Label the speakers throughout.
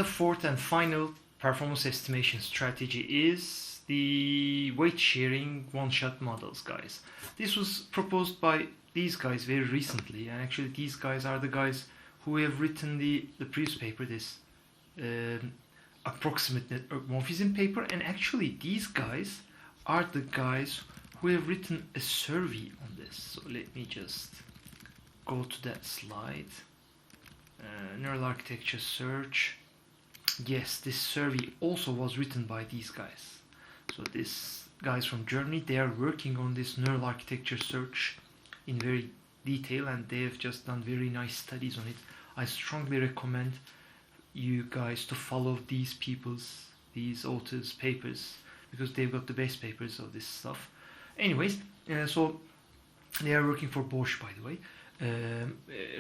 Speaker 1: fourth and final performance estimation strategy is the weight sharing one-shot models, guys. This was proposed by these guys very recently, and actually these guys are the guys who have written the previous paper, this approximate network morphism paper, and actually these guys are the guys who have written a survey on this. So let me just go to that slide. Neural architecture search. Yes, this survey also was written by these guys. So these guys from Germany, they are working on this neural architecture search in very detail, and they have just done very nice studies on it. I strongly recommend you guys to follow these authors' papers, because they've got the best papers of this stuff. Anyways, so they are working for Bosch, by the way.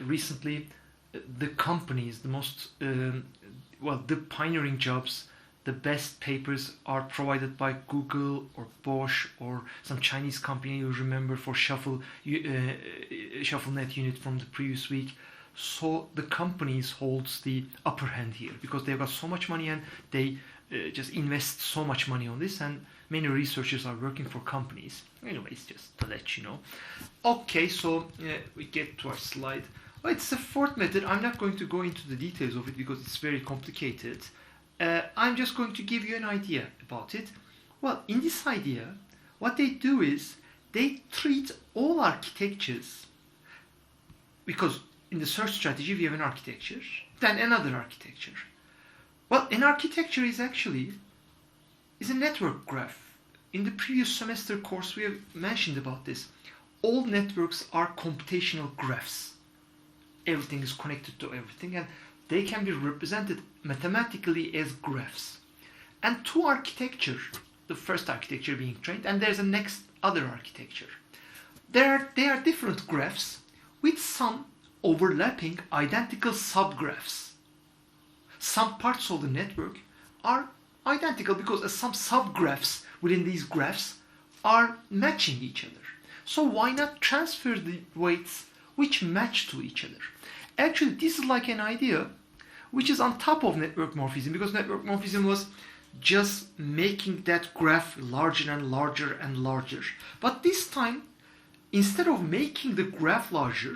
Speaker 1: Recently, the companies, the most, the pioneering jobs, the best papers are provided by Google or Bosch or some Chinese company you remember for ShuffleNet unit from the previous week. So the companies holds the upper hand here because they've got so much money and they just invest so much money on this, and many researchers are working for companies. Anyways, just to let you know. Okay, so we get to our slide. Well, it's the fourth method. I'm not going to go into the details of it because it's very complicated. I'm just going to give you an idea about it. Well, in this idea, what they do is they treat all architectures, because in the search strategy we have an architecture, then another architecture. Well, an architecture is a network graph. In the previous semester course we have mentioned about this. All networks are computational graphs. Everything is connected to everything, and they can be represented mathematically as graphs. And two architectures, the first architecture being trained, and there's a next other architecture. They are different graphs with some overlapping identical subgraphs. Some parts of the network are identical because some subgraphs within these graphs are matching each other. So why not transfer the weights which match to each other? Actually, this is like an idea which is on top of network morphism, because network morphism was just making that graph larger and larger and larger. But this time, instead of making the graph larger,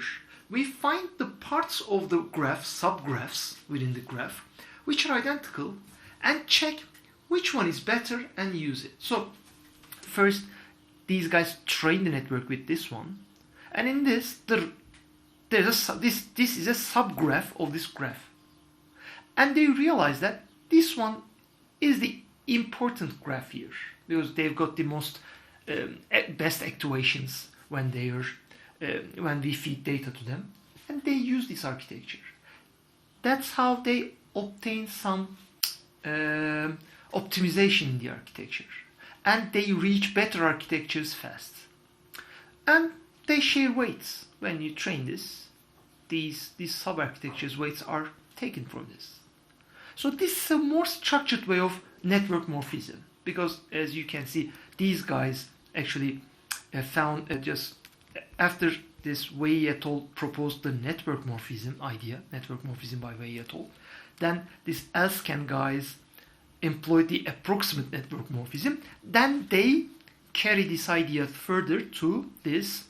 Speaker 1: we find the parts of the graph, subgraphs within the graph, which are identical, and check which one is better and use it. So first, these guys train the network with this one, and in this, this is a subgraph of this graph. And they realize that this one is the important graph here, because they've got the most best actuations when we feed data to them, and they use this architecture. That's how they obtain some optimization in the architecture, and they reach better architectures fast. And they share weights. When you train this, these sub-architectures weights are taken from this. So this is a more structured way of network morphism, because as you can see, these guys actually found just after this Wei et al. Proposed the network morphism idea, network morphism by Wei et al. Then these Elscan guys employed the approximate network morphism. Then they carry this idea further to this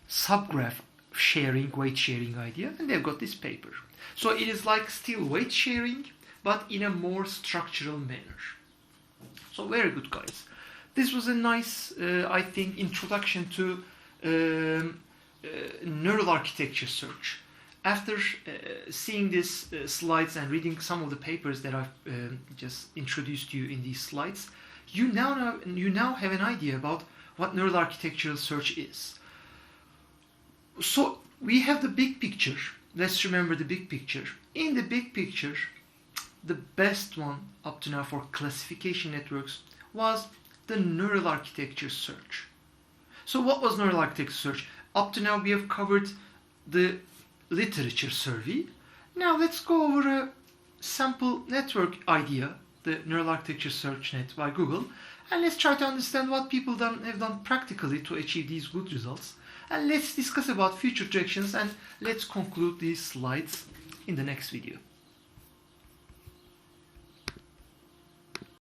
Speaker 1: subgraph sharing, weight sharing idea, and they've got this paper. So it is like still weight sharing, but in a more structural manner. So very good, guys. This was a nice, I think, introduction to neural architecture search. After seeing these slides and reading some of the papers that I've just introduced to you in these slides, you now have an idea about what neural architectural search is. So we have the big picture. Let's remember the big picture. In the big picture, the best one up to now for classification networks was the neural architecture search. So what was neural architecture search? Up to now we have covered the literature survey. Now let's go over a sample network idea, the neural architecture search net by Google, and let's try to understand what people have done practically to achieve these good results. And let's discuss about future directions, and let's conclude these slides in the next video.